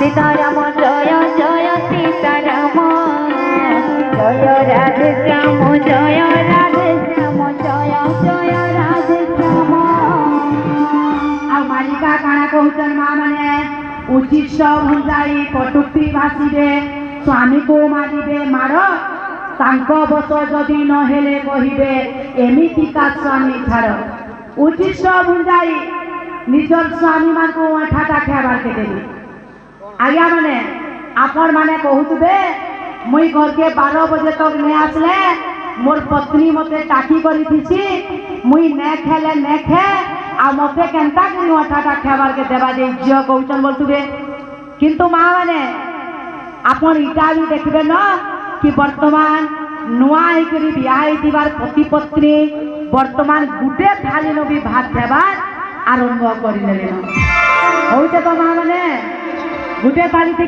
सीताराम जय जय सीताराम जय राधे श्याम जय राधे श्याम जय जय राधे श्याम। आ मालिका काना कहउछन माँ माने उचिष्ट भंजाई कटुक्ति भाषिबे स्वामी को मारिबे मार तांको बस जदि न हेले कहिबे एमितिका स्वामी छाड़। उचिष्ट भंजाई निजर स्वामी मान को ठाटा खेबार के देबे। आज्ञा माने आपण माने कहउतबे मुई घर के 12 बजे तक ने आसले मोर पत्नी मते टाकी करी थीसी मुई ने खेले ने खे आ मते केनता कि ठाटा खेबार के देबा दे झियो कहउचन बोलतुबे। किंतु माँ माने आपण इटा भी देखबे न कि वर्तमान नुआ होकर बिया पति पत्नी वर्तमान गुटे थाली नो भी भात देवार आरंभ कर तो माँ मैंने गुटे थाली से